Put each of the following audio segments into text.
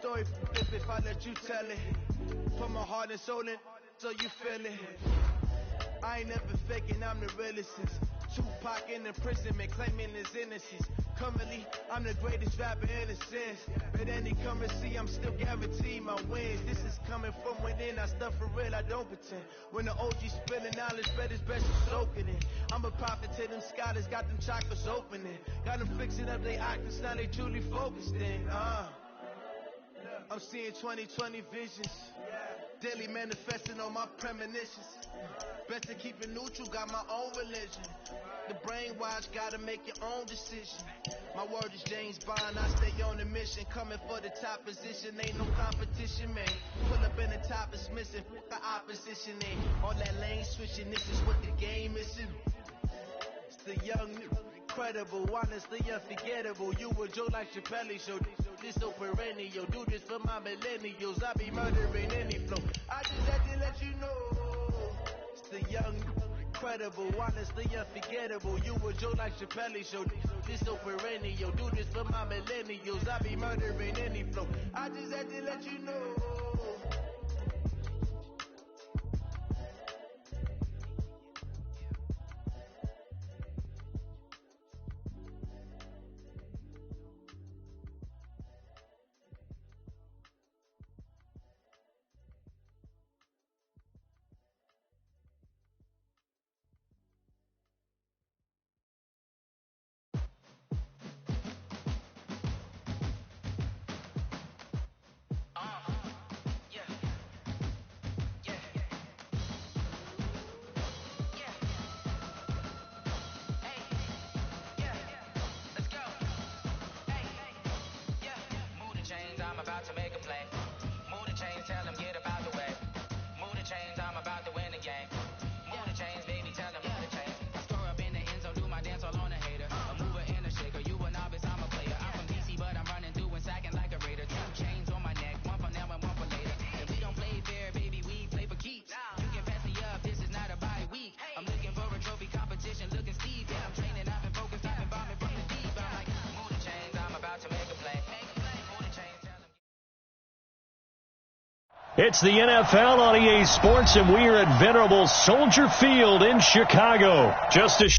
story if I let you tell it. Put my heart and soul in so you feel it. I ain't never faking, I'm the realest since Tupac in the prison, man, claiming his innocence. Currently, I'm the greatest rapper in a sense. But any currency, I'm still guaranteed my wins. This is coming from within, I stuff for real, I don't pretend. When the OG spilling knowledge, bet it's best to soak it in. I'm a prophet to them scholars, got them chakras opening. Got them fixing up their octaves, now they truly focused in. I'm seeing 2020 visions. Daily manifesting on my premonitions. Best to keep it neutral, got my own religion. The brainwash, gotta make your own decision. My word is James Bond, I stay on the mission. Coming for the top position, ain't no competition, man. Pull up in the top is missing, the opposition ain't. All that lane switching, this is what the game missing. It's the young, incredible, honestly unforgettable. You a Joe like Chappelle show. This so perennial, do this for my millennials. I be murdering any flow. I just had to let you know. It's the young, incredible, honestly unforgettable. You a Joe like Chappelle show. This so perennial, do this for my millennials. I be murdering any flow. I just had to let you know. It's the NFL on EA Sports, and we are at venerable Soldier Field in Chicago. Just a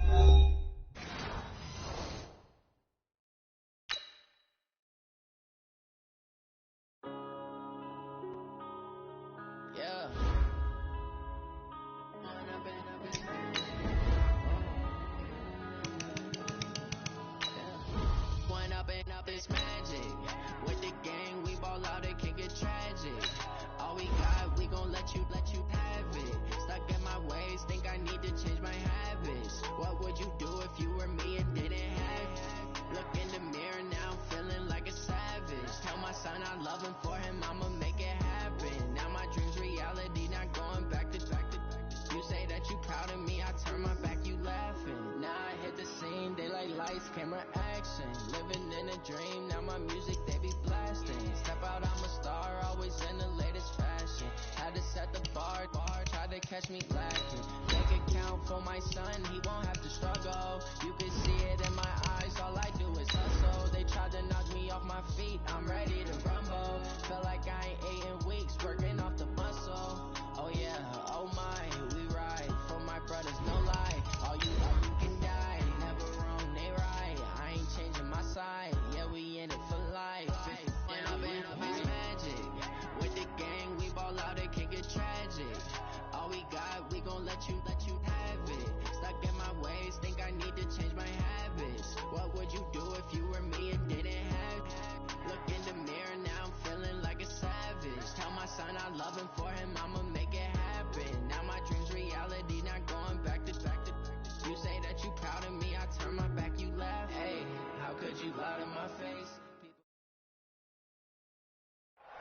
catch me lacking. Make it count for my son, he won't have to struggle. You can see it in my eyes, all I do is hustle. They tried to knock me off my feet, I'm ready to rumble. Feel like I ain't ate in weeks, working off the muscle. Oh yeah, oh my, we ride for my brothers, no lie. All you can die, never wrong, they right. I ain't changing my side, yeah, we in it for life. It's magic. With the gang, we ball out, it can get tragic. All we got, we gon' let you have it. Stuck in my ways, think I need to change my habits. What would you do if you were me and didn't have it? Look in the mirror, now I'm feeling like a savage. Tell my son I love him, for him I'ma make it happen. Now my dream's reality, not going back to. You say that you proud of me, I turn my back, you laugh. Hey, how could you lie to my face?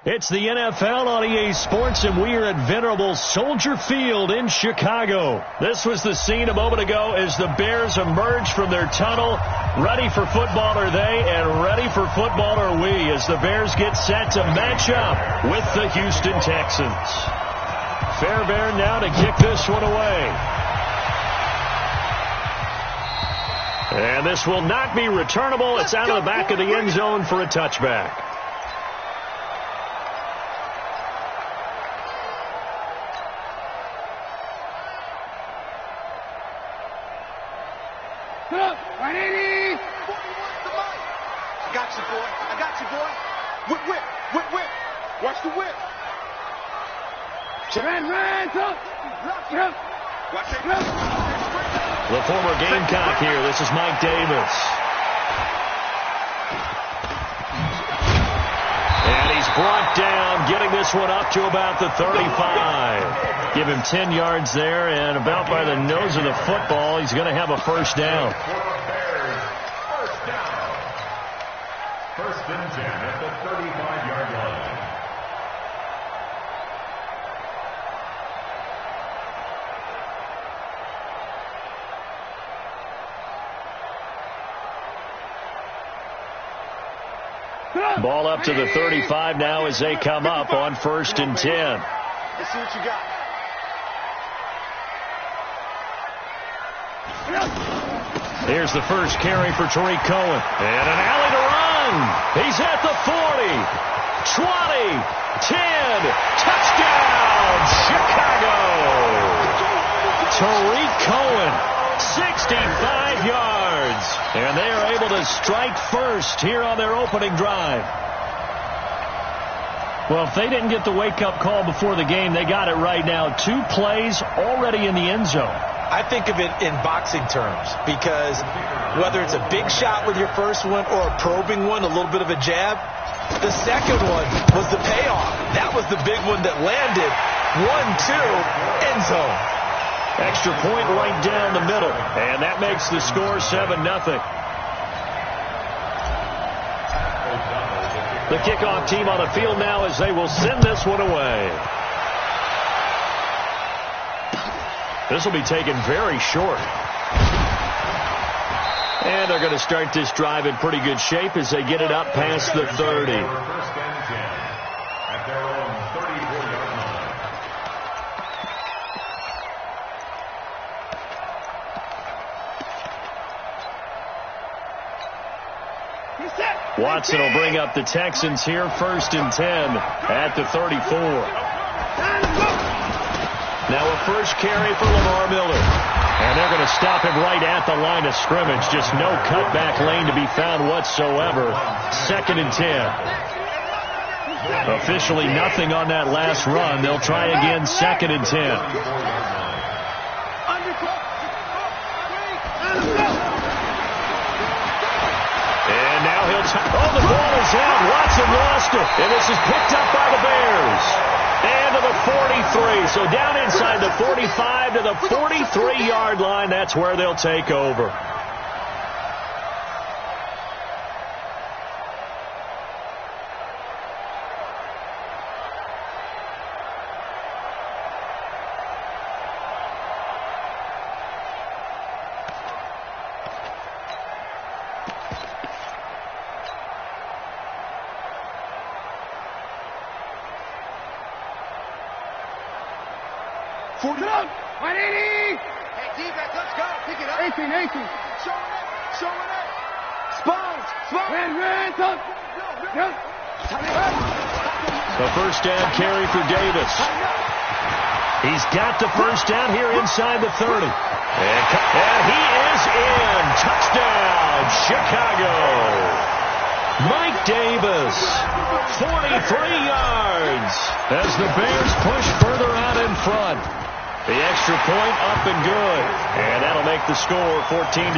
It's the NFL on EA Sports, and we are at venerable Soldier Field in Chicago. This was the scene a moment ago as the Bears emerged from their tunnel. Ready for football are they, and ready for football are we, as the Bears get set to match up with the Houston Texans. Fairbairn now to kick this one away. And this will not be returnable. It's out of the back of the end zone for a touchback. 180. I got you, boy. I got you, boy. Whip, whip, whip, whip. Watch the whip. Run, up. Watch it. The former Gamecock here. This is Mike Davis. And he's brought down, getting this one up to about the 35. Give him 10 yards there, and about by the nose of the football, he's going to have a first down. First and 10 at the 35-yard line. Ball up to the 35 now as they come up on first and 10. Let's see what you got. Here's the first carry for Tariq Cohen. And an alley to run. He's at the 40, 20, 10. Touchdown, Chicago. Tariq Cohen, 65 yards. And they are able to strike first here on their opening drive. Well, if they didn't get the wake-up call before the game, they got it right now. 2 plays already in the end zone. I think of it in boxing terms, because whether it's a big shot with your first one or a probing one, a little bit of a jab, the second one was the payoff. That was the big one that landed. 1-2, end zone. Extra point right down the middle, and that makes the score 7-0. The kickoff team on the field now as they will send this one away. This will be taken very short. And they're going to start this drive in pretty good shape as they get it up past the 30. First and 10 at their own 34-yard line. Watson will bring up the Texans here first and 10 at the 34. Now a first carry for Lamar Miller. And they're going to stop him right at the line of scrimmage. Just no cutback lane to be found whatsoever. Second and 10. Officially nothing on that last run. They'll try again second and 10. And now he'll the ball is out. Watson lost it. And this is picked up by the Bears. And to the 43. So down inside the 45 to the 43-yard line. That's where they'll take over. The first down carry for Davis. He's got the first down here inside the 30. And he is in. Touchdown, Chicago. Mike Davis, 43 yards as the Bears push further out in front. The extra point up and good. And that'll make the score 14-0.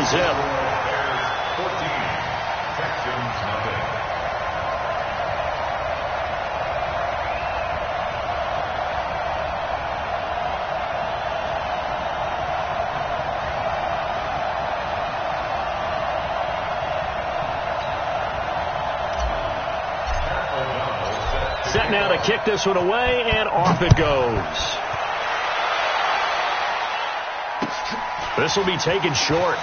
Set now to kick this one away, and off it goes. This will be taken short.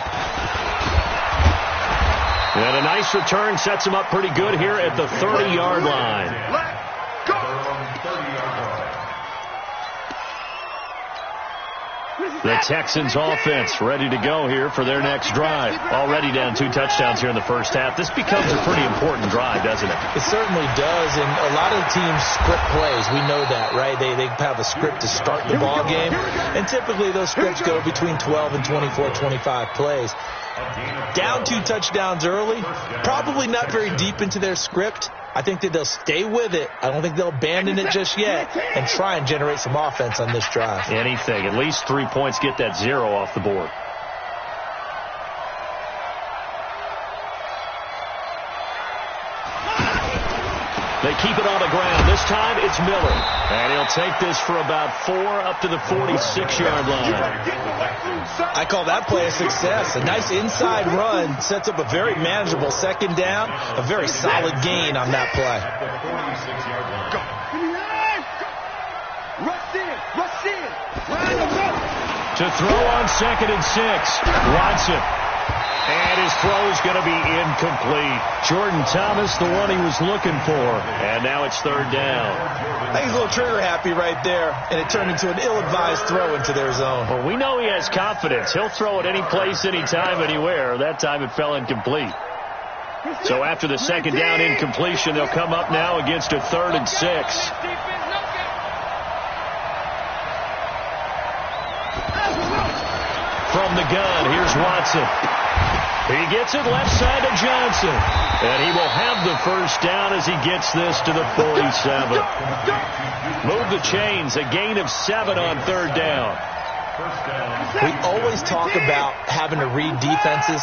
And a nice return sets him up pretty good here at the 30-yard line. The Texans offense ready to go here for their next drive. Already down 2 touchdowns here in the first half. This becomes a pretty important drive, doesn't it? It certainly does, and a lot of the teams script plays. We know that, right? They have a script to start the ball game, and typically those scripts go between 12 and 24, 25 plays. Down 2 touchdowns early, probably not very deep into their script. I think that they'll stay with it. I don't think they'll abandon it just yet and try and generate some offense on this drive. Anything. At least 3 points, get that 0 off the board. They keep it on the ground. This time it's Miller. And he'll take this for about 4 up to the 46-yard line. I call that play a success. A nice inside run sets up a very manageable second down. A very solid gain on that play. To throw on 2nd and 6. Watson. And his throw is going to be incomplete. Jordan Thomas, the one he was looking for. And now it's 3rd down. I think he's a little trigger happy right there, and it turned into an ill-advised throw into their zone. Well, we know he has confidence. He'll throw it any place, anytime, anywhere. That time it fell incomplete. So after the 2nd down incompletion, they'll come up now against a 3rd and 6. From the gun, here's Watson. He gets it left side to Johnson. And he will have the 1st down as he gets this to the 47. Move the chains. A gain of 7 on 3rd down. We always talk about having to read defenses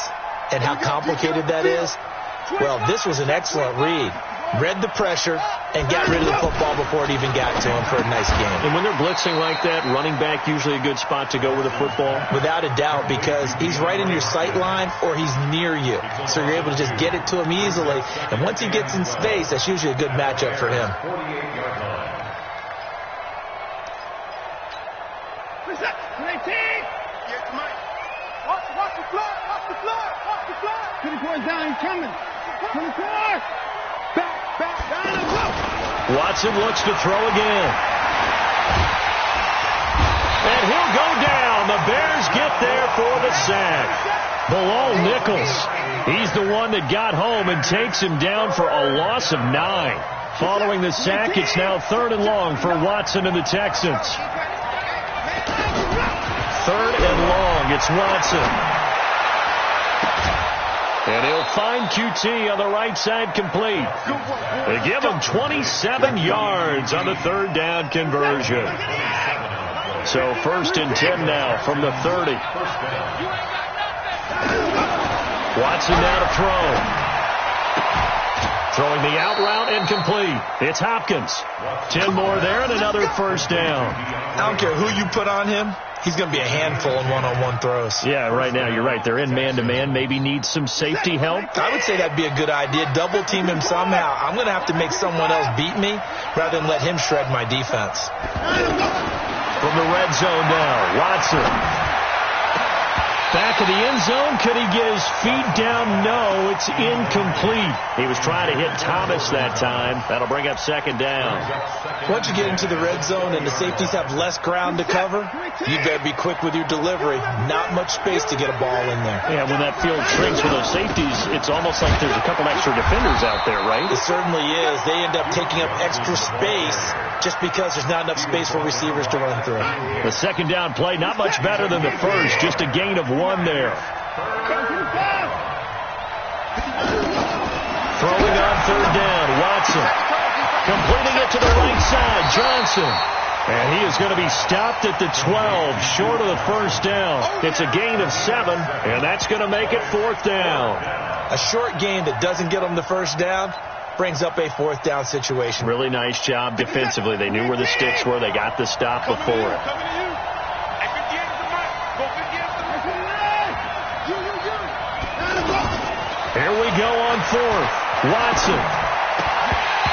and how complicated that is. Well, this was an excellent read. Read the pressure and got rid of the football before it even got to him for a nice game. And when they're blitzing like that, running back usually a good spot to go with a football? Without a doubt, because he's right in your sight line or he's near you. So you're able to just get it to him easily. And once he gets in space, that's usually a good matchup for him. 48-yard line. Watch the flood. Watch the flood. Watch the flood. 24 down. He's coming. 24. Back, down and go. Watson looks to throw again. And he'll go down. The Bears get there for the sack. Bilal Nichols. He's the one that got home and takes him down for a loss of 9. Following the sack, it's now 3rd and long for Watson and the Texans. 3rd and long. It's Watson. And he'll find QT on the right side complete. They give him 27 yards on the 3rd down conversion. So 1st and 10 now from the 30. Watson now to throw. Throwing the out route incomplete. It's Hopkins. 10 more there and another 1st down. I don't care who you put on him. He's going to be a handful in one-on-one throws. Yeah, right now, you're right. They're in man-to-man. Maybe needs some safety help. I would say that'd be a good idea. Double team him somehow. I'm going to have to make someone else beat me rather than let him shred my defense. From the red zone now, Watson. Back of the end zone. Could he get his feet down? No, it's incomplete. He was trying to hit Thomas that time. That'll bring up 2nd down. Once you get into the red zone and the safeties have less ground to cover, you better be quick with your delivery. Not much space to get a ball in there. Yeah, when that field shrinks with those safeties, it's almost like there's a couple extra defenders out there, right? It certainly is. They end up taking up extra space just because there's not enough space for receivers to run through. The 2nd down play, not much better than the first. Just a gain of 1 there. Throwing on 3rd down, Watson. Completing it to the right side, Johnson. And he is going to be stopped at the 12, short of the 1st down. It's a gain of 7, and that's going to make it 4th down. A short gain that doesn't get them the 1st down brings up a 4th down situation. Really nice job defensively. They knew where the sticks were. They got the stop before it. Here we go on 4th. Watson.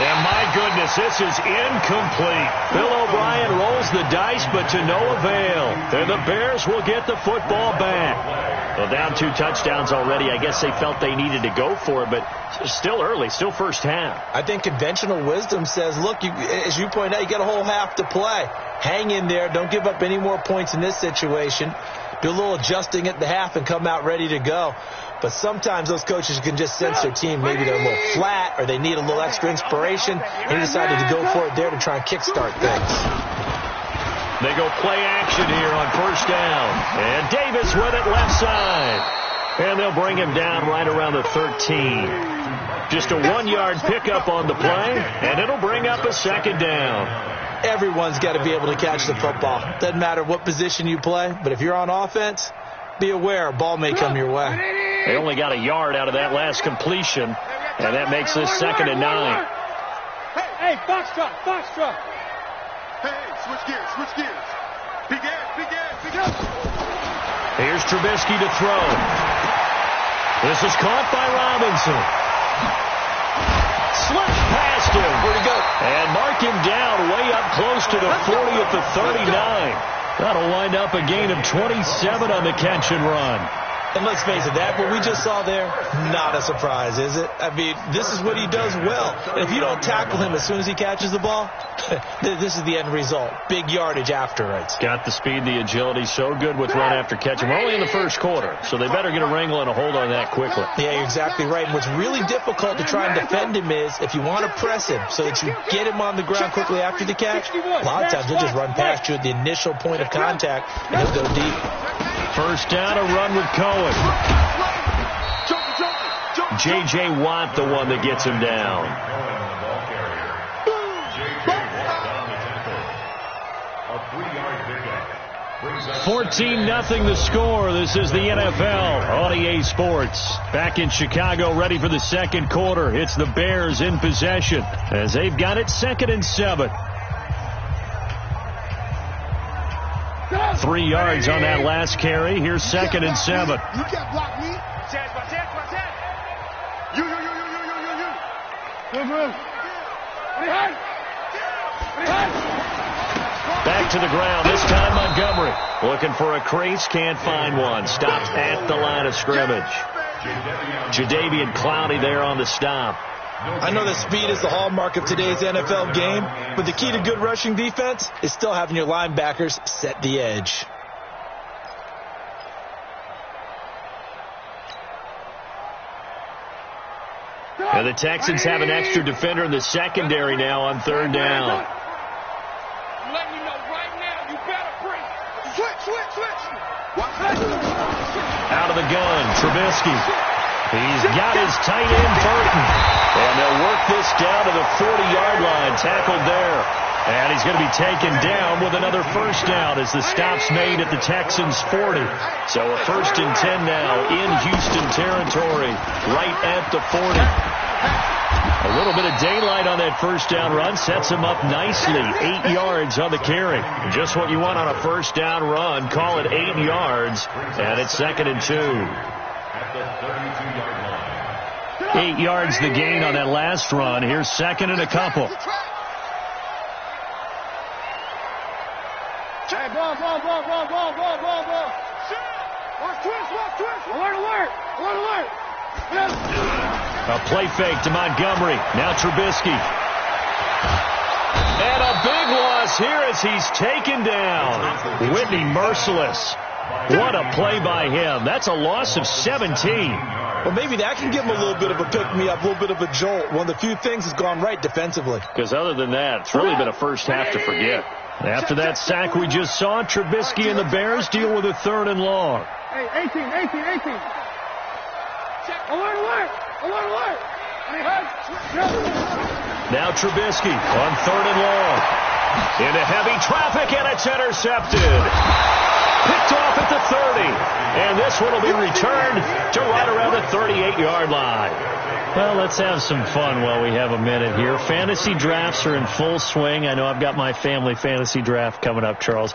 And my goodness, this is incomplete. Bill O'Brien rolls the dice, but to no avail. And the Bears will get the football back. Well, down 2 touchdowns already. I guess they felt they needed to go for it, but still early, still first half. I think conventional wisdom says, look, as you point out, you got a whole half to play. Hang in there. Don't give up any more points in this situation. Do a little adjusting at the half and come out ready to go. But sometimes those coaches can just sense their team. Maybe they're a little flat or they need a little extra inspiration. And he decided to go for it there to try and kickstart things. They go play action here on 1st down. And Davis with it left side. And they'll bring him down right around the 13. Just a 1-yard pickup on the play, and it'll bring up a second down. Everyone's got to be able to catch the football. Doesn't matter what position you play, but if you're on offense, be aware a ball may come your way. They only got a yard out of that last completion, and that makes this 2nd and 9. Hey, box truck. Hey, switch gears. Big ass. Here's Trubisky to throw. This is caught by Robinson. Slipped past him. Where'd he go? And mark him down way up close to the 40 at the 39. That'll wind up a gain of 27 on the catch and run. And let's face it, that what we just saw there, not a surprise, is it? I mean, this is what he does well. And if you don't tackle him as soon as he catches the ball, this is the end result. Big yardage afterwards. Got the speed, the agility, so good with run after catch. We're only in the first quarter, so they better get a wrangle and a hold on that quickly. Yeah, you're exactly right. And what's really difficult to try and defend him is if you want to press him so that you get him on the ground quickly after the catch, a lot of times he'll just run past you at the initial point of contact, and he'll go deep. First down, a run with Cohen. J.J. Watt, the one that gets him down. 14-0 the score. This is the NFL on EA Sports. Back in Chicago, ready for the second quarter. It's the Bears in possession as they've got it 2nd and 7. 3 yards on that last carry. Here's 2nd and 7. You can't block me. Back to the ground. This time Montgomery looking for a crease. Can't find one. Stopped at the line of scrimmage. Jadeveon Clowney there on the stop. I know that speed is the hallmark of today's NFL game, but the key to good rushing defense is still having your linebackers set the edge. And the Texans have an extra defender in the secondary now on 3rd down. Let me know right now. You better bring. Switch. Out of the gun, Trubisky. He's got his tight end, Burton. And they'll work this down to the 40-yard line. Tackled there. And he's going to be taken down with another first down as the stop's made at the Texans' 40. So a 1st and 10 now in Houston territory, right at the 40. A little bit of daylight on that first down run sets him up nicely. 8 yards on the carry. Just what you want on a first down run. Call it 8 yards, and it's 2nd and 2. 8 yards the gain on that last run. Here's 2nd and a couple. Hey, ball. Watch twist. Alert. A play fake to Montgomery. Now Trubisky. And a big loss here as he's taken down. Whitney merciless. What a play by him. That's a loss of 17. Well, maybe that can give him a little bit of a pick-me-up, a little bit of a jolt. One of the few things that's gone right defensively. Because other than that, it's really been a first half to forget. After that sack we just saw, Trubisky and the Bears deal with a 3rd and long. Hey, 18. Alert. Now Trubisky on 3rd and long. Into heavy traffic, and it's intercepted. Picked off at the 30. And this one will be returned to right around the 38-yard line. Well, let's have some fun while we have a minute here. Fantasy drafts are in full swing. I know I've got my family fantasy draft coming up, Charles.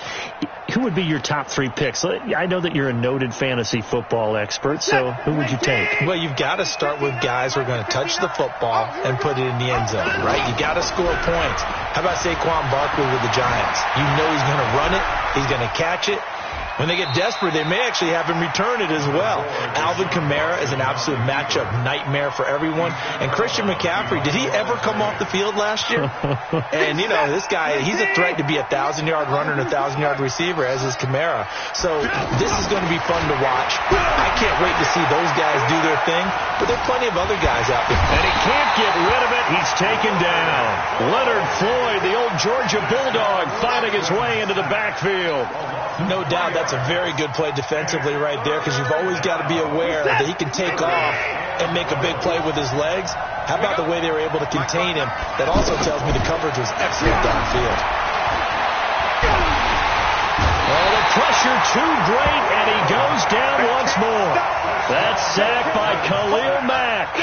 Who would be your top 3 picks? I know that you're a noted fantasy football expert, so who would you take? Well, you've got to start with guys who are going to touch the football and put it in the end zone, right? You got to score points. How about Saquon Barkley with the Giants? You know he's going to run it. He's going to catch it. When they get desperate, they may actually have him return it as well. Alvin Kamara is an absolute matchup nightmare for everyone. And Christian McCaffrey, did he ever come off the field last year? And, you know, this guy, he's a threat to be a 1,000-yard runner and a 1,000-yard receiver, as is Kamara. So this is going to be fun to watch. I can't wait to see those guys do their thing, but there are plenty of other guys out there. And he can't get rid of it. He's taken down. Leonard Floyd, the old Georgia Bulldog, finding his way into the backfield. No doubt that That's a very good play defensively right there, because you've always got to be aware that he can take off and make a big play with his legs. How about the way they were able to contain him? That also tells me the coverage was excellent downfield. Well, the pressure too great, and he goes down once more. That's sacked by Khalil Mack.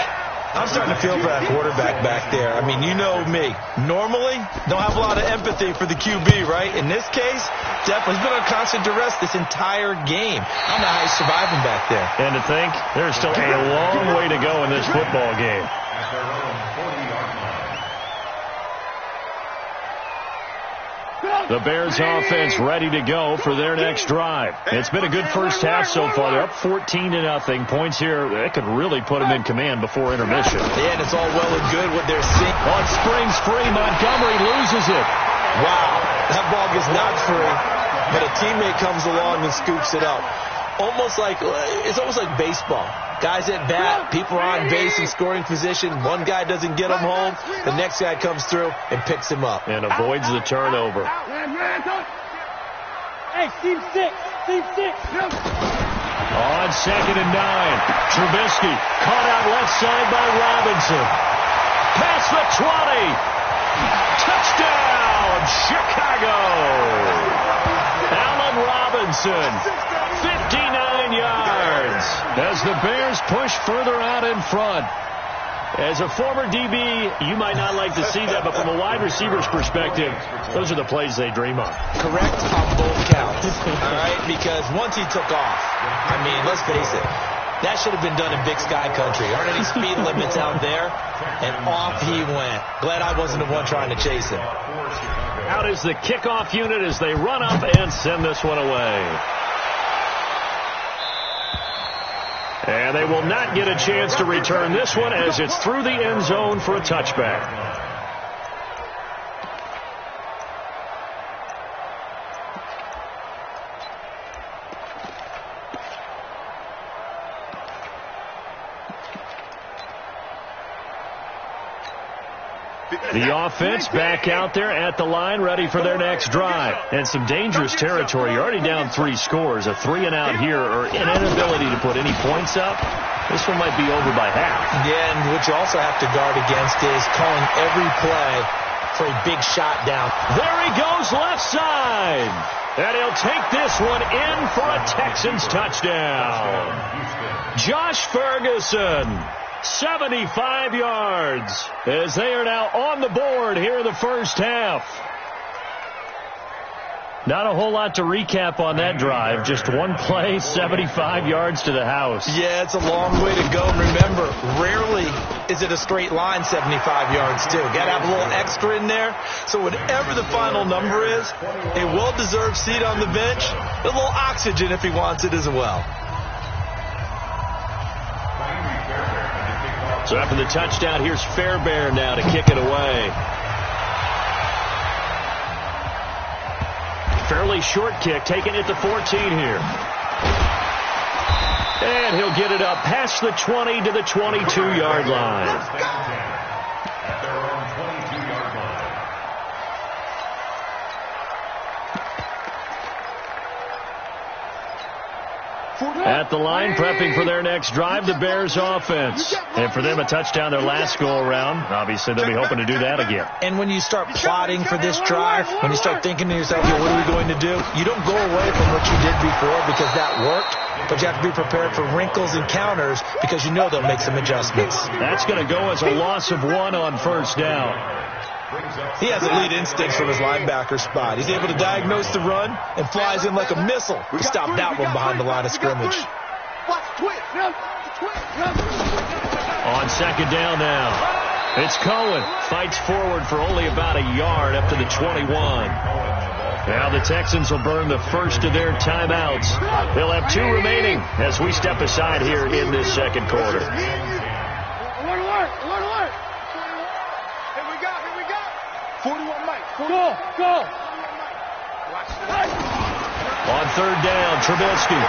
I'm starting to feel for that quarterback back there. I mean, you know me. Normally, don't have a lot of empathy for the QB, right? In this case, definitely he's been on constant duress this entire game. I don't know how he's surviving back there. And to think, there's still a long way to go in this football game. The Bears offense ready to go for their next drive. It's been a good first half so far. They're up 14-0. Points here, that could really put them in command before intermission. Yeah, and it's all well and good what they're seeing. On springs free, Montgomery loses it. Wow, that ball gets knocked free, but a teammate comes along and scoops it up. It's almost like baseball. Guys at bat, people are on base in scoring position. One guy doesn't get him home. The next guy comes through and picks him up. And avoids the turnover. Hey, team six. On 2nd and 9. Trubisky caught out left side by Robinson. Past the 20. Touchdown, Chicago. Allen Robinson, 59 yards. As the Bears push further out in front. As a former DB, you might not like to see that, but from a wide receiver's perspective, those are the plays they dream of. Correct on both counts, all right? Because once he took off, I mean, let's face it, that should have been done in Big Sky Country. Aren't any speed limits out there? And off he went. Glad I wasn't the one trying to chase him. Out is the kickoff unit as they run up and send this one away. And they will not get a chance to return this one as it's through the end zone for a touchback. The offense back out there at the line, ready for their next drive. And some dangerous territory. You're already down 3 scores. A 3-and-out here, or an inability to put any points up. This one might be over by half. Yeah, and what you also have to guard against is calling every play for a big shot down. There he goes left side. And he'll take this one in for a Texans touchdown. Josh Ferguson. 75 yards as they are now on the board here in the first half. Not a whole lot to recap on that drive. Just one play, 75 yards to the house. Yeah, it's a long way to go. Remember, rarely is it a straight line 75 yards, too. Got to have a little extra in there. So whatever the final number is, a well-deserved seat on the bench, a little oxygen if he wants it as well. So after the touchdown, here's Fairbairn now to kick it away. Fairly short kick, taking it to 14 here. And he'll get it up past the 20 to the 22-yard line. At the line, prepping for their next drive, the Bears offense. And for them, a touchdown their last go-around. Obviously, they'll be hoping to do that again. And when you start plotting for this drive, when you start thinking to yourself, what are we going to do? You don't go away from what you did before because that worked, but you have to be prepared for wrinkles and counters because you know they'll make some adjustments. That's going to go as a loss of 1 on first down. He has elite instincts from his linebacker spot. He's able to diagnose the run and flies in like a missile to stop that one behind the line of scrimmage. On second down now. It's Cohen. Fights forward for only about a yard up to the 21. Now the Texans will burn the first of their timeouts. They'll have 2 remaining as we step aside here in this second quarter. Alert! Here we go. 41 Mike. Go! On third down, Trubisky.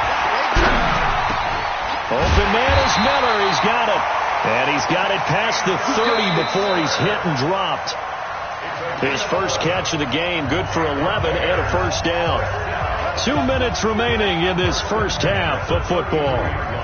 Open man is Miller. He's got it. And he's got it past the 30 before he's hit and dropped. His first catch of the game, good for 11 and a first down. 2 minutes remaining in this first half of football.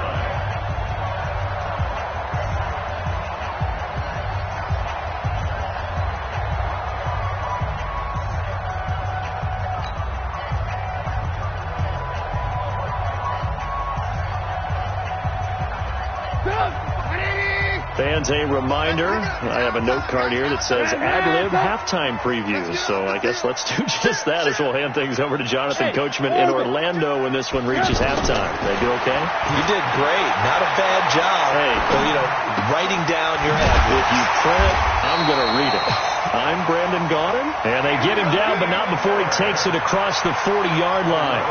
Fans, a reminder, I have a note card here that says ad-lib halftime previews. So I guess let's do just that as we'll hand things over to Jonathan Coachman in Orlando when this one reaches halftime. Did I do okay? You did great. Not a bad job. Hey. But, writing down your head. If you print it, I'm going to read it. I'm Brandon Gaudin, and they get him down, but not before he takes it across the 40-yard line.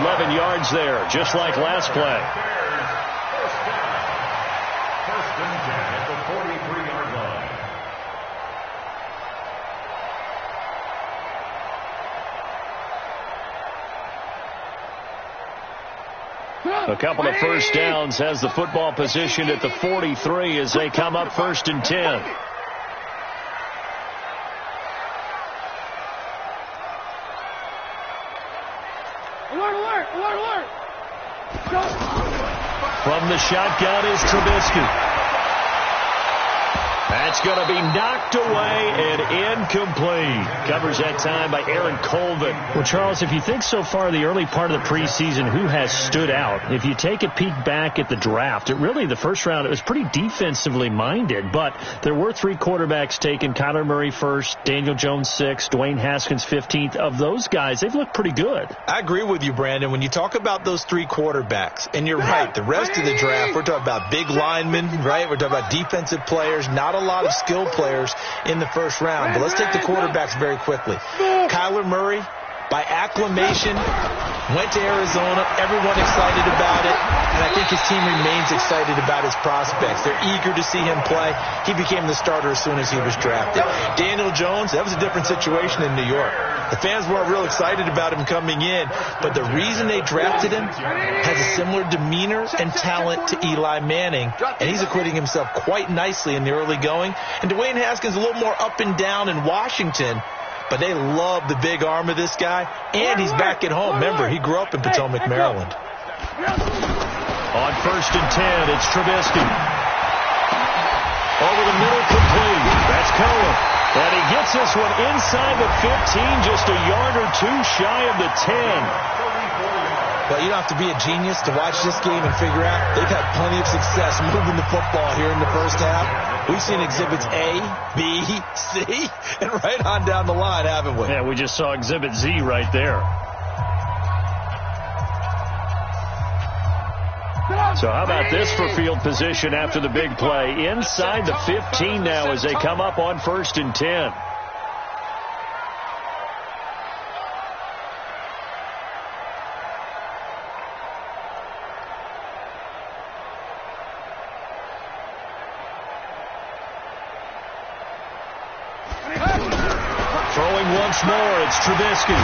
11 yards there, just like last play. A couple of first downs has the football positioned at the 43 as they come up 1st and 10. Alert, alert, alert, alert. From the shotgun is Trubisky. That's going to be knocked away and incomplete. Covers that time by Aaron Colvin. Well, Charles, if you think so far the early part of the preseason, who has stood out? If you take a peek back at the draft, the first round, it was pretty defensively minded, but there were 3 quarterbacks taken. Kyler Murray first, Daniel Jones 6th, Dwayne Haskins 15th. Of those guys, they've looked pretty good. I agree with you, Brandon. When you talk about those 3 quarterbacks, and you're right, the rest of the draft, we're talking about big linemen, right? We're talking about defensive players, not a lot of skilled players in the first round. But let's take the quarterbacks very quickly. Kyler Murray, by acclamation, went to Arizona. Everyone excited about it. And I think his team remains excited about his prospects. They're eager to see him play. He became the starter as soon as he was drafted. Daniel Jones, that was a different situation in New York. The fans weren't real excited about him coming in, but the reason they drafted him has a similar demeanor and talent to Eli Manning, and he's acquitting himself quite nicely in the early going. And Dwayne Haskins a little more up and down in Washington, but they love the big arm of this guy, and he's back at home. Remember, he grew up in Potomac, Maryland. On 1st and 10, it's Trubisky. Over the middle, complete. That's Cohen. And he gets this one inside the 15, just a yard or 2 shy of the 10. Well, you don't have to be a genius to watch this game and figure out they've had plenty of success moving the football here in the first half. We've seen exhibits A, B, C, and right on down the line, haven't we? Yeah, we just saw exhibit Z right there. So how about this for field position after the big play? Inside the 15 now as they come up on 1st and 10. Throwing once more, it's Trubisky.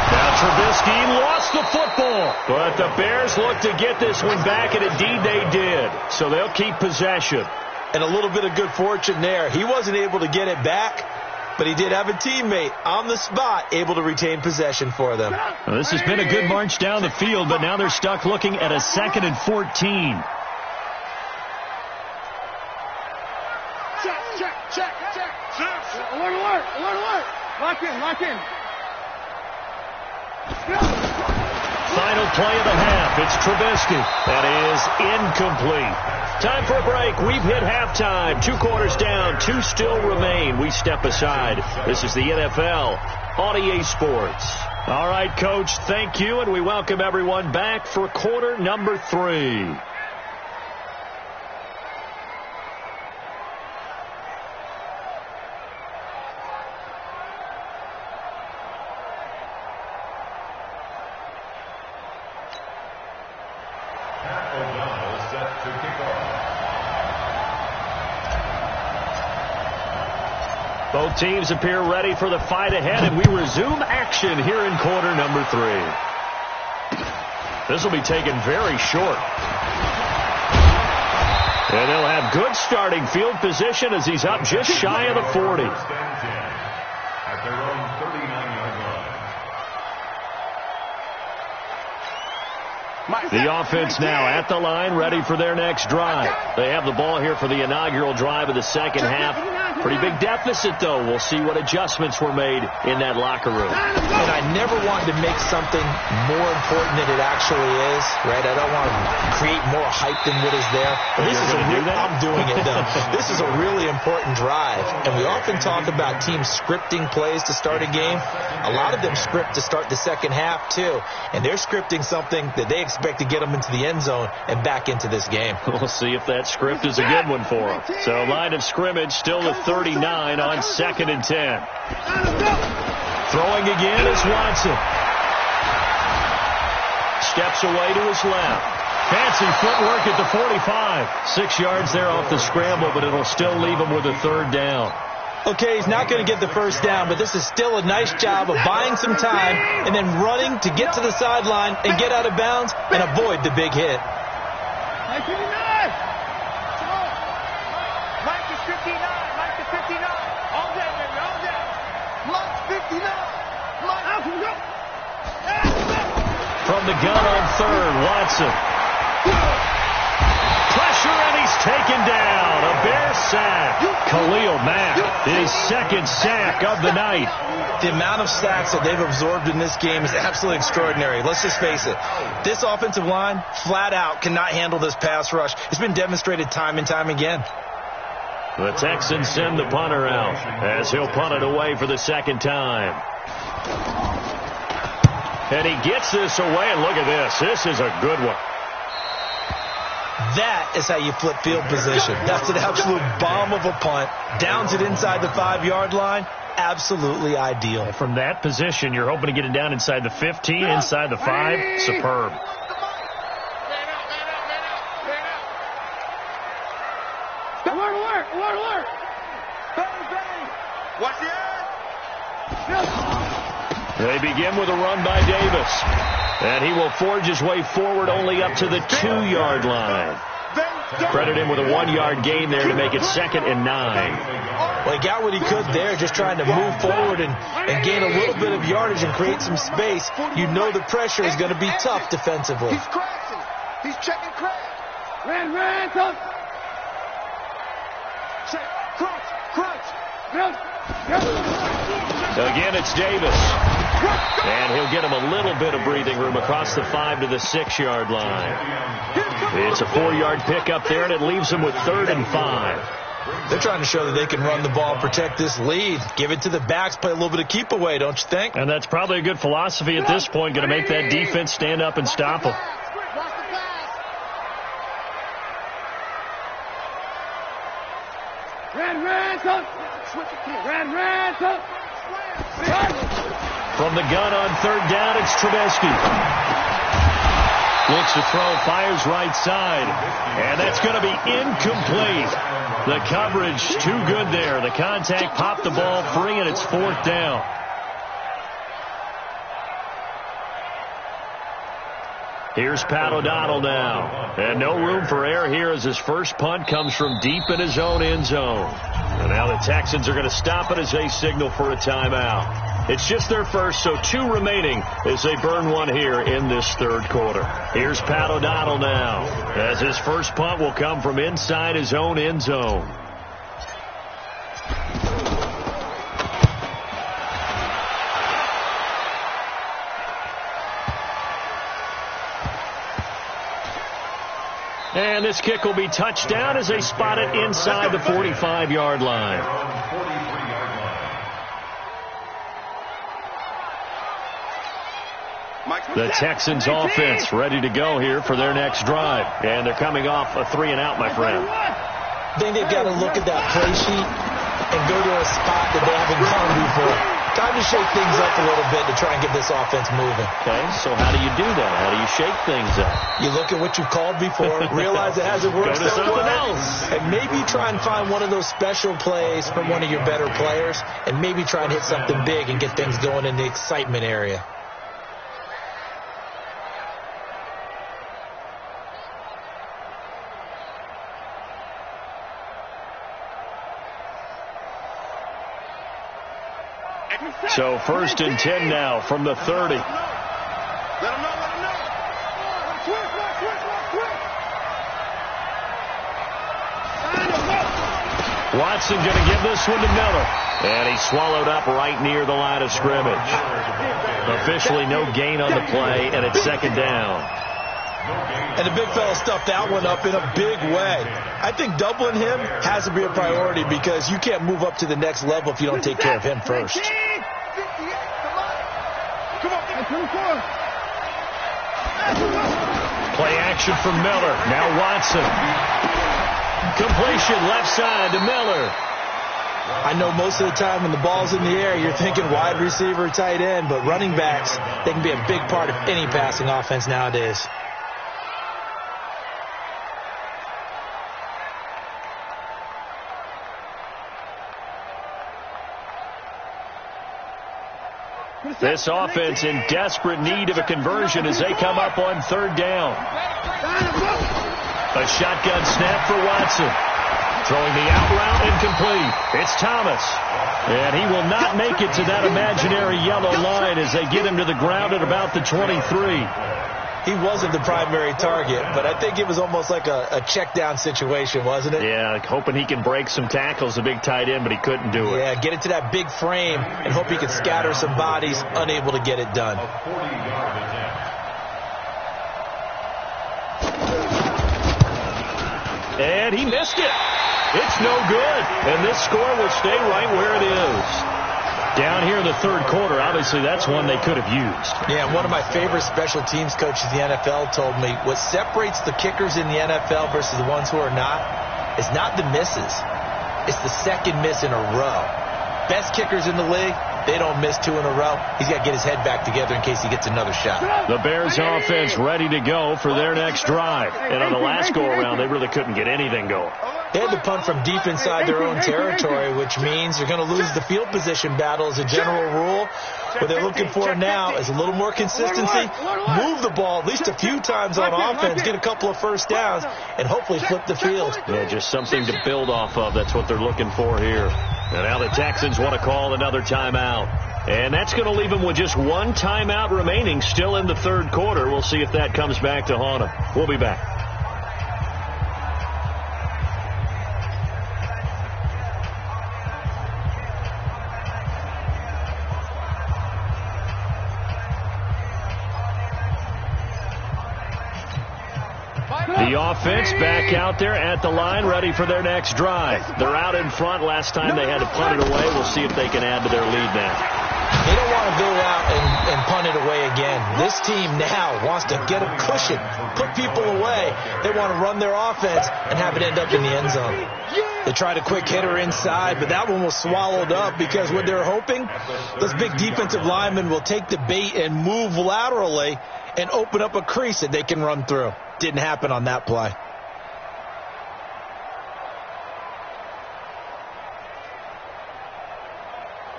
Now Trubisky lost the football, but the Bears look to get this one back, and indeed they did. So they'll keep possession. And a little bit of good fortune there. He wasn't able to get it back, but he did have a teammate on the spot able to retain possession for them. Well, this has been a good march down the field, but now they're stuck looking at a 2nd and 14. Check. Alert, alert, alert, alert. Lock in, lock in. Final play of the half. It's Trubisky. That is incomplete. Time for a break. We've hit halftime. 2 quarters down. 2 still remain. We step aside. This is the NFL on EA Sports. All right, Coach, thank you, and we welcome everyone back for quarter number 3. Both teams appear ready for the fight ahead, and we resume action here in quarter number 3. This will be taken very short. And they'll have good starting field position as he's up just shy of the 40. At their own 39-yard line. The offense now at the line, ready for their next drive. They have the ball here for the inaugural drive of the second half. Pretty big deficit, though. We'll see what adjustments were made in that locker room. And I never wanted to make something more important than it actually is, right? I don't want to create more hype than what is there. But this is I'm doing it, though. This is a really important drive. And we often talk about teams scripting plays to start a game. A lot of them script to start the second half, too. And they're scripting something that they expect to get them into the end zone and back into this game. We'll see if that script is a good one for them. So line of scrimmage still the 39 on 2nd and 10. Throwing again is Watson. Steps away to his left. Fancy footwork at the 45. 6 yards there off the scramble, but it'll still leave him with a 3rd down. Okay, he's not going to get the first down, but this is still a nice job of buying some time and then running to get to the sideline and get out of bounds and avoid the big hit. Mike 59. Mike is 59. Mike is 59. All day, baby, all day. Mike 59. Mike. From the gun on 3rd, Watson. Pressure, and he's taken down. A Bear sack. Khalil Mack, his 2nd sack of the night. The amount of sacks that they've absorbed in this game is absolutely extraordinary. Let's just face it. This offensive line, flat out, cannot handle this pass rush. It's been demonstrated time and time again. The Texans send the punter out as he'll punt it away for the 2nd time. And he gets this away, and look at this. This is a good one. That is how you flip field position. That's an absolute bomb of a punt. Downs it inside the 5-yard line. Absolutely ideal. And from that position, you're hoping to get it down inside the 15, inside the 5. Superb. Alert. Watch the end. They begin with a run by Davis. And he will forge his way forward only up to the 2-yard line. Credit him with a 1-yard gain there to make it 2nd and 9. Well, he got what he could there, just trying to move forward and gain a little bit of yardage and create some space. You know the pressure is going to be tough defensively. He's crashing. He's checking crash. Ran, come. Check. Crunch. Again, it's Davis. And he'll get him a little bit of breathing room across the 5 to the 6-yard line. It's a 4-yard pickup there, and it leaves him with 3rd and 5. They're trying to show that they can run the ball and protect this lead. Give it to the backs, play a little bit of keep away, don't you think? And that's probably a good philosophy at this point, going to make that defense stand up and stop him. Ran, come. From the gun on 3rd down, it's Trubisky. Looks to throw, fires right side. And that's going to be incomplete. The coverage too good there. The contact popped the ball free, and it's 4th down. Here's Pat O'Donnell now. And no room for error here as his first punt comes from deep in his own end zone. And now the Texans are going to stop it as they signal for a timeout. It's just their first, so 2 remaining as they burn one here in this 3rd quarter. Here's Pat O'Donnell now as his first punt will come from inside his own end zone. And this kick will be touched down as they spot it inside the 45-yard line. The Texans offense ready to go here for their next drive. And they're coming off a 3-and-out, my friend. I think they've got to look at that play sheet and go to a spot that they haven't gone before. Time to shake things up a little bit to try and get this offense moving. Okay, so how do you do that? How do you shake things up? You look at what you've called before, realize it hasn't worked so well, and maybe try and find one of those special plays from one of your better players, and maybe try and hit something big and get things going in the excitement area. So 1st and 10 now from the 30. Let him know. Watson going to give this one to Miller. And he swallowed up right near the line of scrimmage. Officially no gain on the play, and it's second down. And the big fella stuffed that one up in a big way. I think doubling him has to be a priority because you can't move up to the next level if you don't take care of him first. Play action from Miller. Now Watson. Completion left side to Miller. I know most of the time when the ball's in the air, you're thinking wide receiver, tight end, but running backs, they can be a big part of any passing offense nowadays. This offense in desperate need of a conversion as they come up on third down. A shotgun snap for Watson. Throwing the out route incomplete. It's Thomas. And he will not make it to that imaginary yellow line as they get him to the ground at about the 23. He wasn't the primary target, but I think it was almost like a check down situation, wasn't it? Yeah, hoping he can break some tackles, a big tight end, but he couldn't do it. Yeah, get it to that big frame and hope he can scatter some bodies, unable to get it done. And he missed it. It's no good. And this score will stay right where it is. Down here in the third quarter, obviously that's one they could have used. Yeah, one of my favorite special teams coaches in the NFL told me what separates the kickers in the NFL versus the ones who are not is not the misses. It's the second miss in a row. Best kickers in the league, they don't miss two in a row. He's got to get his head back together in case he gets another shot. The Bears offense ready to go for their next drive. And on the last go-around, they really couldn't get anything going. They had to punt from deep inside their own territory, which means they're going to lose the field position battle as a general rule. What they're looking for now is a little more consistency, move the ball at least a few times on offense, get a couple of first downs, and hopefully flip the field. Yeah, just something to build off of. That's what they're looking for here. And now the Texans want to call another timeout. And that's going to leave them with just one timeout remaining still in the third quarter. We'll see if that comes back to haunt them. We'll be back. The offense back out there at the line, ready for their next drive. They're out in front. Last time they had to punt it away. We'll see if they can add to their lead now. They don't want to go out and punt it away again. This team now wants to get a cushion, put people away. They want to run their offense and have it end up in the end zone. They tried a quick hitter inside, but that one was swallowed up because what they're hoping, those big defensive linemen will take the bait and move laterally and open up a crease that they can run through. Didn't happen on that play.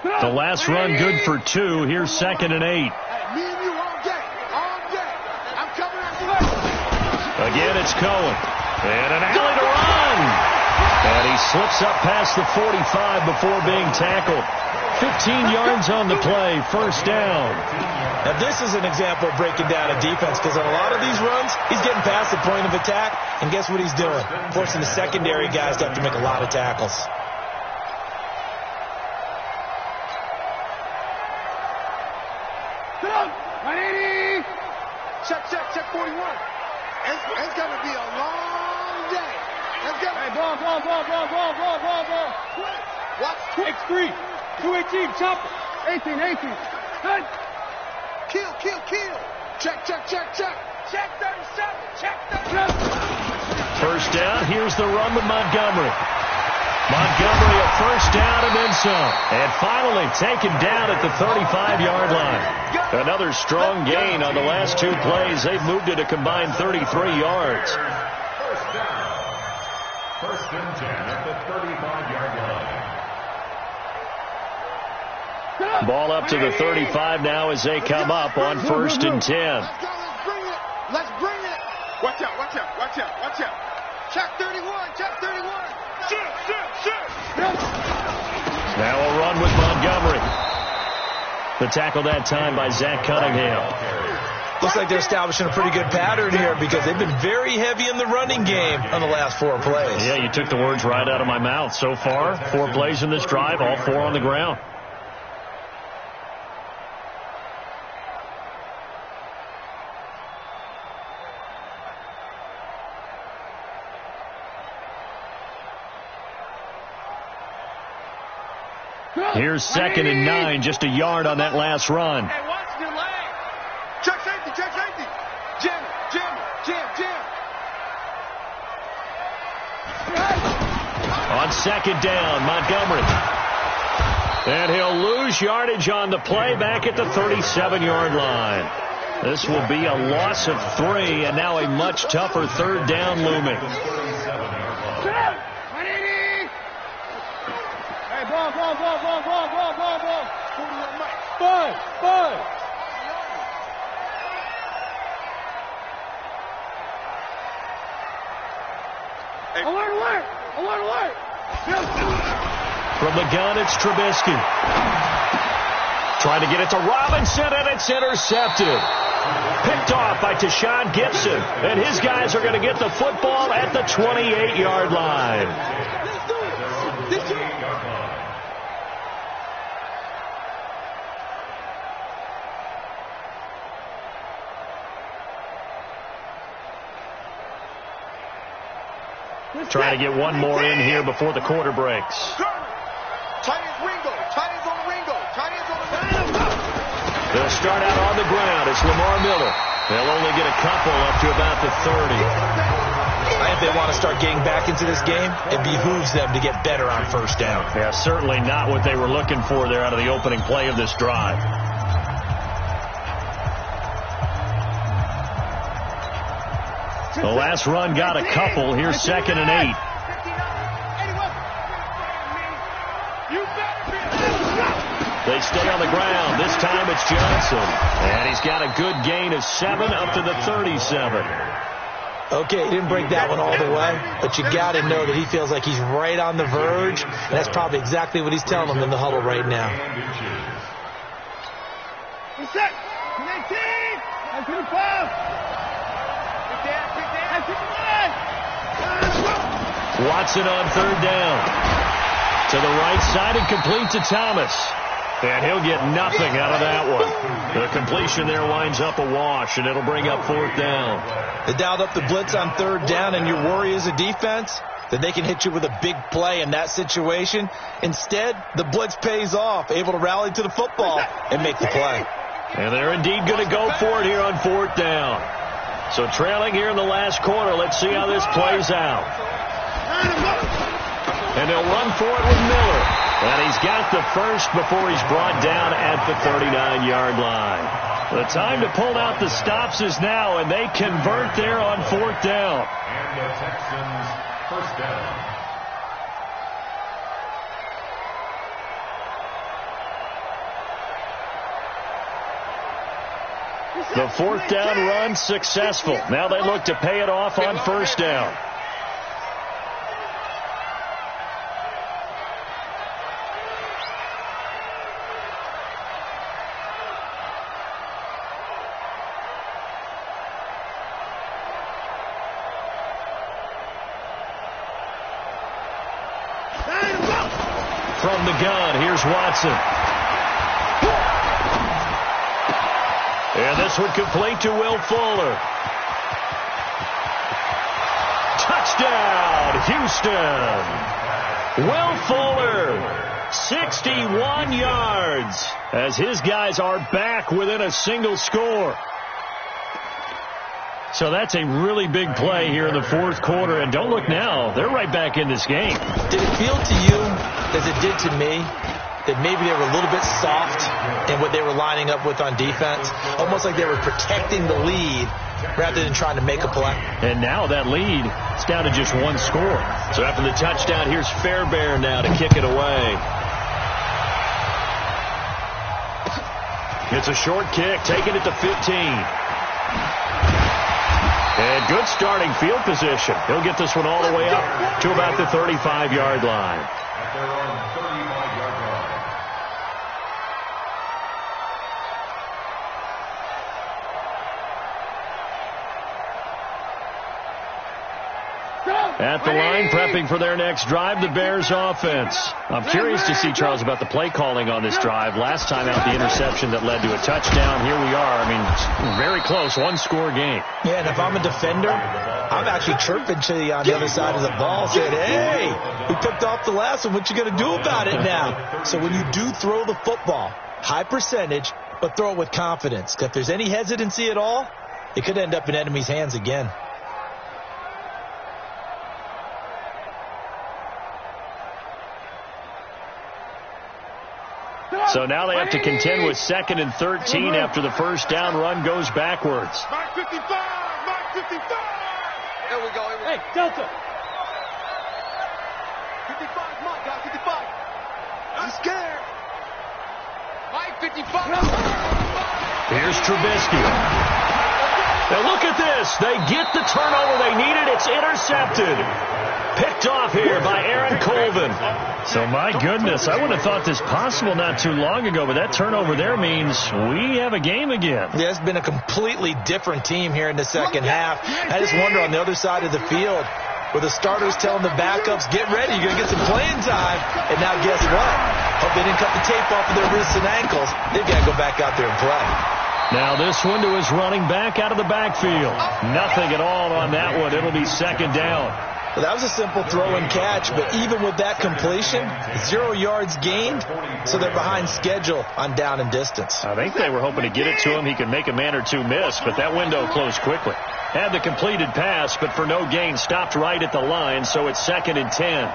The last run good for 2. Here's 2nd and 8. Me and you all day. I'm coming after you. Again, it's Cohen. And an alley to run. And he slips up past the 45 before being tackled. 15 yards on the play, first down. Now, this is an example of breaking down a defense because on a lot of these runs, he's getting past the point of attack, and guess what he's doing? Forcing the secondary guys to have to make a lot of tackles. Check 41. It's going to be a long day. Let's go. Hey, ball. Watch. X3. 218, chopper. 18. Good. Kill. Check. Check 37. Check 37. First down. Here's the run with Montgomery. Montgomery a first down and then some. And finally taken down at the 35-yard line. Another strong gain on the last 2 plays. They've moved it a combined 33 yards. First and 10 at the 35-yard line. Ball up to the 35 now as they come up on 1st and 10. Let's bring it. Watch out. Check 31. Now a run with Montgomery. The tackle that time by Zach Cunningham. Looks like they're establishing a pretty good pattern here because they've been very heavy in the running game on the last 4 plays. Yeah, you took the words right out of my mouth. So far, 4 plays in this drive, all 4 on the ground. Here's 2nd and 9, just a yard on that last run. Hey, watch your leg. Check safety, check safety. Jam, jam, jam, jam. On 2nd down, Montgomery. And he'll lose yardage on the play back at the 37-yard line. This will be a loss of 3, and now a much tougher 3rd down looming. Ball. Ball. Alert. From the gun, it's Trubisky. Trying to get it to Robinson, and it's intercepted. Picked off by Tashawn Gibson, and his guys are going to get the football at the 28-yard line. Trying to get one more in here before the quarter breaks. Tight ends Ringo. Tight ends on Ringo. Tight ends on Ringo. They'll start out on the ground. It's Lamar Miller. They'll only get a couple up to about the 30. If they want to start getting back into this game, it behooves them to get better on 1st down. Yeah, certainly not what they were looking for there out of the opening play of this drive. The last run got a couple. Here's 2nd and 8. They stay on the ground. This time it's Johnson. And he's got a good gain of 7 up to the 37. Okay, he didn't break that one all the way, but you got to know that he feels like he's right on the verge. And that's probably exactly what he's telling them in the huddle right now. Set. 19. And 25. Watson on 3rd down. To the right side and complete to Thomas. And he'll get nothing out of that one. The completion there winds up a wash, and it'll bring up 4th down. They dialed up the blitz on 3rd down, and your worry as a defense that they can hit you with a big play in that situation. Instead, the blitz pays off, able to rally to the football and make the play. And they're indeed going to go for it here on 4th down. So trailing here in the last quarter, let's see how this plays out. And they'll run for it with Miller. And he's got the first before he's brought down at the 39-yard line. The time to pull out the stops is now, and they convert there on 4th down. And the Texans' 1st down. The 4th down run successful. Now they look to pay it off on 1st down. From the gun, here's Watson. And this one complete to Will Fuller. Touchdown, Houston. Will Fuller, 61 yards, as his guys are back within a single score. So that's a really big play here in the 4th quarter. And don't look now, they're right back in this game. Did it feel to you, as it did to me, that maybe they were a little bit soft in what they were lining up with on defense? Almost like they were protecting the lead rather than trying to make a play. And now that lead is down to just 1 score. So after the touchdown, here's Fairbairn now to kick it away. It's a short kick, taking it to 15. And good starting field position. He'll get this one all the way up to about the 35-yard line. At their own 35-yard line. At the line, prepping for their next drive, the Bears offense. I'm curious to see, Charles, about the play calling on this drive. Last time out, the interception that led to a touchdown. Here we are. I mean, very close, one-score game. Yeah, and if I'm a defender, I'm actually chirping to you on the other side of the ball, saying, hey, we picked off the last one. What you going to do about it now? So when you do throw the football, high percentage, but throw it with confidence. If there's any hesitancy at all, it could end up in enemy's hands again. So now they have to contend with 2nd and 13 after the first down run goes backwards. Mark 55! Mark 55! There we go. Hey, Delta! 55, come on, guys, 55. I'm scared. Mike, 55. Here's Trubisky. Now look at this. They get the turnover they needed. It's intercepted. Picked off here by Aaron Colvin. So, my goodness, I would have thought this possible not too long ago, but that turnover there means we have a game again. Yeah, it's been a completely different team here in the second half. I just wonder on the other side of the field, with the starters telling the backups, get ready, you're going to get some playing time. And now guess what? Hope they didn't cut the tape off of their wrists and ankles. They've got to go back out there and play. Now this one to his running back out of the backfield. Nothing at all on that one. It'll be 2nd down. Well, that was a simple throw and catch, but even with that completion, 0 yards gained, so they're behind schedule on down and distance. I think they were hoping to get it to him. He could make a man or two miss, but that window closed quickly. Had the completed pass, but for no gain, stopped right at the line, so it's 2nd and 10.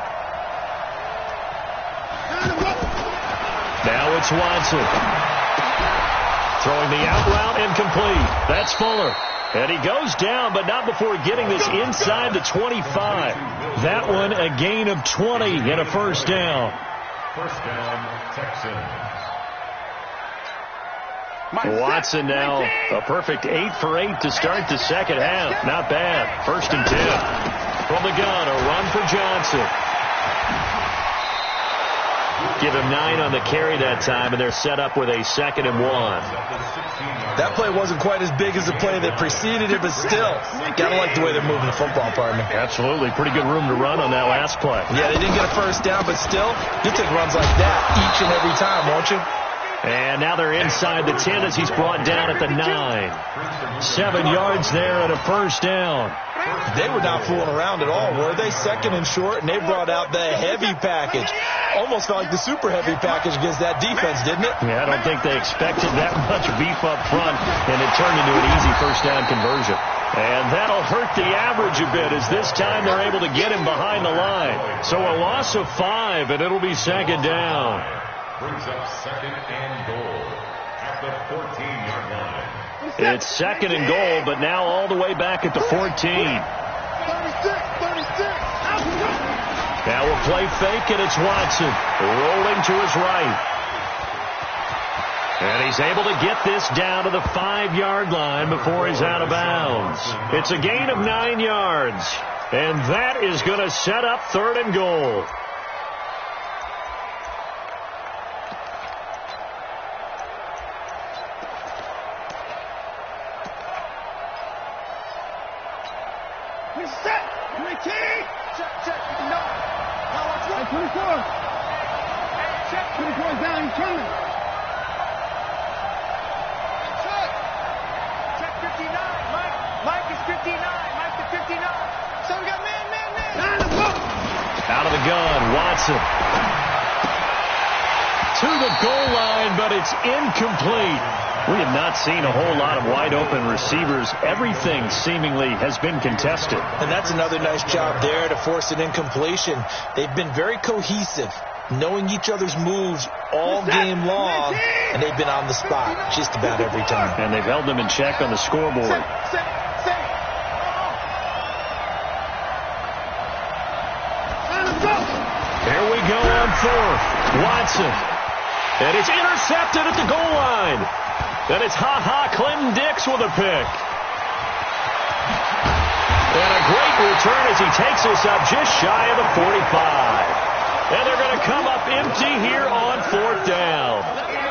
Now it's Watson. Throwing the out route incomplete. That's Fuller. And he goes down, but not before getting this inside the 25. That one a gain of 20 and a first down. First down, Texans. Watson now a perfect 8 for 8 to start the second half. Not bad. 1st and 10. From the gun, a run for Johnson. Give him 9 on the carry that time, and they're set up with a 2nd and 1. That play wasn't quite as big as the play that preceded it, but still, gotta like the way they're moving the football, partner. Absolutely. Pretty good room to run on that last play. Yeah, they didn't get a first down, but still, you take runs like that each and every time, won't you? And now they're inside the 10 as he's brought down at the 9. 7 yards there and a first down. They were not fooling around at all, were they? 2nd and short, and they brought out the heavy package. Almost felt like the super heavy package against that defense, didn't it? Yeah, I don't think they expected that much beef up front, and it turned into an easy first down conversion. And that'll hurt the average a bit, as this time they're able to get him behind the line. So a loss of 5, and it'll be 2nd down. Brings up 2nd and goal at the 14-yard line. It's 2nd and goal, but now all the way back at the 14. 36. Now we'll play fake, and it's Watson rolling to his right. And he's able to get this down to the 5-yard line before he's out of bounds. It's a gain of 9 yards, and that is going to set up 3rd and goal. Check. No. Now watch what? 24. Check. 24 is down. He's turning. Check 59. Mike is 59. Mike's the 59. So we got man. Out of the gun, Watson. To the goal line, but it's incomplete. We have not seen a whole lot of wide-open receivers. Everything seemingly has been contested. And that's another nice job there to force an incompletion. They've been very cohesive, knowing each other's moves all game long, and they've been on the spot just about every time. And they've held them in check on the scoreboard. Here we go on 4th. Watson. And it's intercepted at the goal line. Then it's Clinton Dix with a pick. And a great return as he takes us up just shy of the 45. And they're going to come up empty here on 4th down.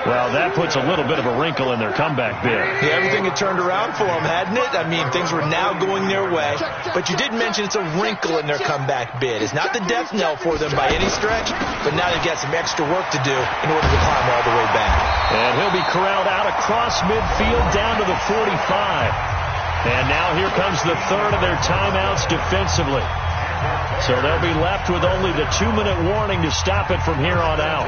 Well, that puts a little bit of a wrinkle in their comeback bid. Yeah, everything had turned around for them, hadn't it? I mean, things were now going their way. But you did mention it's a wrinkle in their comeback bid. It's not the death knell for them by any stretch, but now they've got some extra work to do in order to climb all the way back. And he'll be corralled out across midfield down to the 45. And now here comes the third of their timeouts defensively. So they'll be left with only the 2-minute warning to stop it from here on out.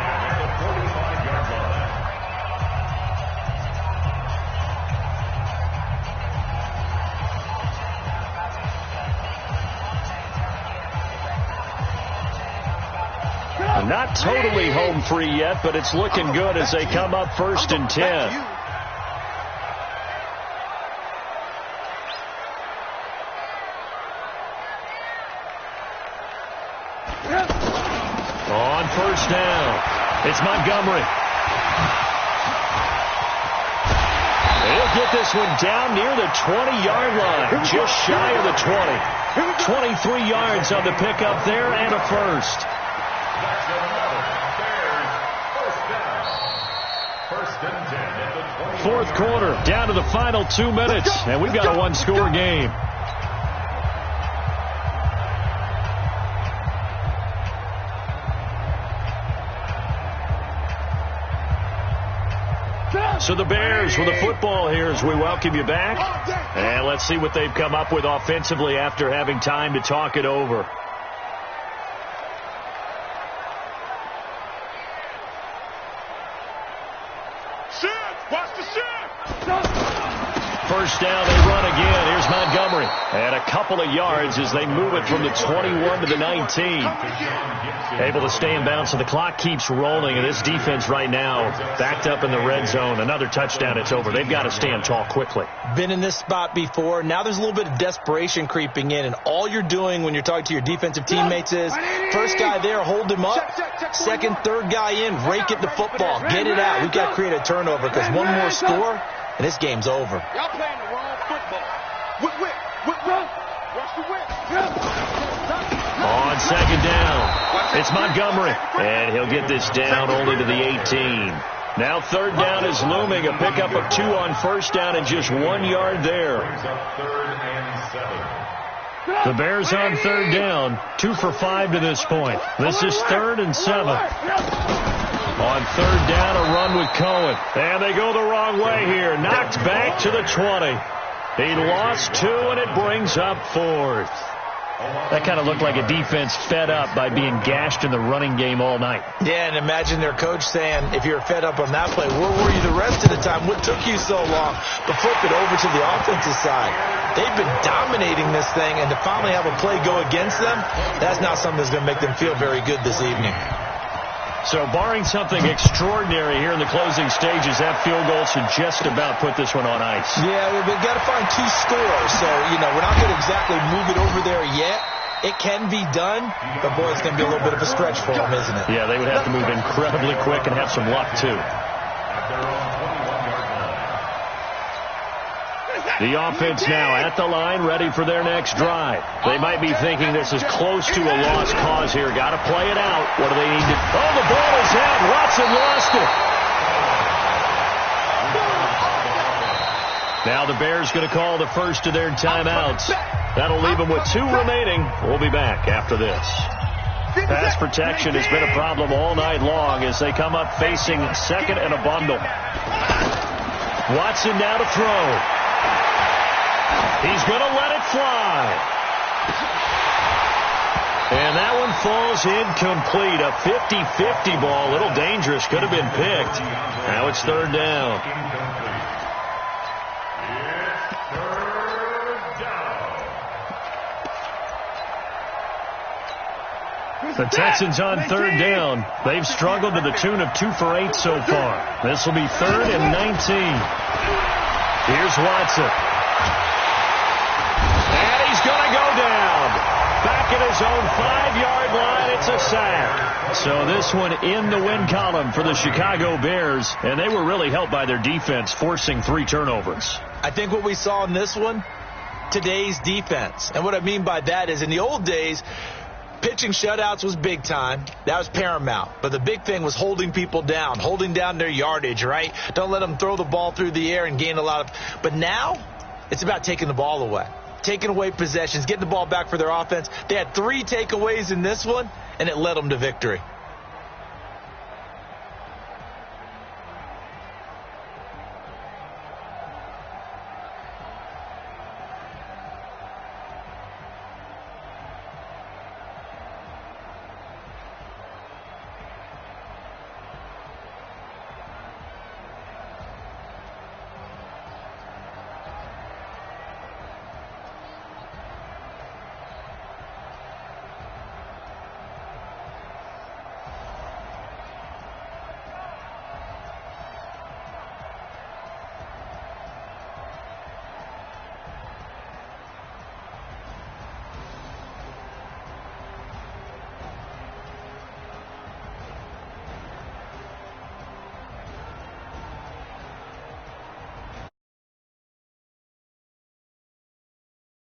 Not totally home free yet, but it's looking good as they come up 1st and 10. On 1st down, it's Montgomery. He'll get this one down near the 20-yard line, just shy of the 20. 23 yards on the pickup there and a first. Fourth quarter, down to the final 2 minutes, and we've got a one-score game. So the Bears with the football here as we welcome you back. And let's see what they've come up with offensively after having time to talk it over. First down, they run again. Here's Montgomery. And a couple of yards as they move it from the 21 to the 19. Able to stay in bounds, so the clock keeps rolling. And this defense right now backed up in the red zone. Another touchdown, it's over. They've got to stand tall quickly. Been in this spot before. Now there's a little bit of desperation creeping in. And all you're doing when you're talking to your defensive teammates is first guy there, hold him up. Second, third guy in, rake it the football. Get it out. We've got to create a turnover because one more score, and this game's over. Y'all playing the wrong football. Watch the whip. On second down, it's Montgomery. And he'll get this down only to the 18. Now third down is looming. A pickup of 2 on first down and just 1 yard there. The Bears on third down, 2 for 5 to this point. This is 3rd and 7. On third down, a run with Cohen. And they go the wrong way here. Knocked back to the 20. He lost 2, and it brings up 4th. That kind of looked like a defense fed up by being gashed in the running game all night. Yeah, and imagine their coach saying, if you're fed up on that play, where were you the rest of the time? What took you so long to flip it over to the offensive side? They've been dominating this thing, and to finally have a play go against them, that's not something that's going to make them feel very good this evening. So barring something extraordinary here in the closing stages, that field goal should just about put this one on ice. Yeah, we've got to find 2 scores. So, we're not going to exactly move it over there yet. It can be done, but, boy, it's going to be a little bit of a stretch for them, isn't it? Yeah, they would have to move incredibly quick and have some luck, too. The offense now at the line, ready for their next drive. They might be thinking this is close to a lost cause here. Got to play it out. What do they need to... Oh, the ball is out. Watson lost it. Now the Bears going to call the first of their timeouts. That'll leave them with 2 remaining. We'll be back after this. Pass protection has been a problem all night long as they come up facing second and a bundle. Watson now to throw. He's going to let it fly. And that one falls incomplete. A 50-50 ball. A little dangerous. Could have been picked. Now it's third down. The Texans on third down. They've struggled to the tune of 2 for 8 so far. This will be 3rd and 19. Here's Watson. And he's going to go down. Back at his own 5-yard line. It's a sack. So this one in the win column for the Chicago Bears. And they were really helped by their defense, forcing 3 turnovers. I think what we saw in this one, today's defense. And what I mean by that is in the old days, Pitching shutouts was big time. That was paramount. But the big thing was holding people down, holding down their yardage, right? Don't let them throw the ball through the air and gain a lot of. But now it's about taking the ball away, taking away possessions, getting the ball back for their offense. They had 3 takeaways in this one, and it led them to victory.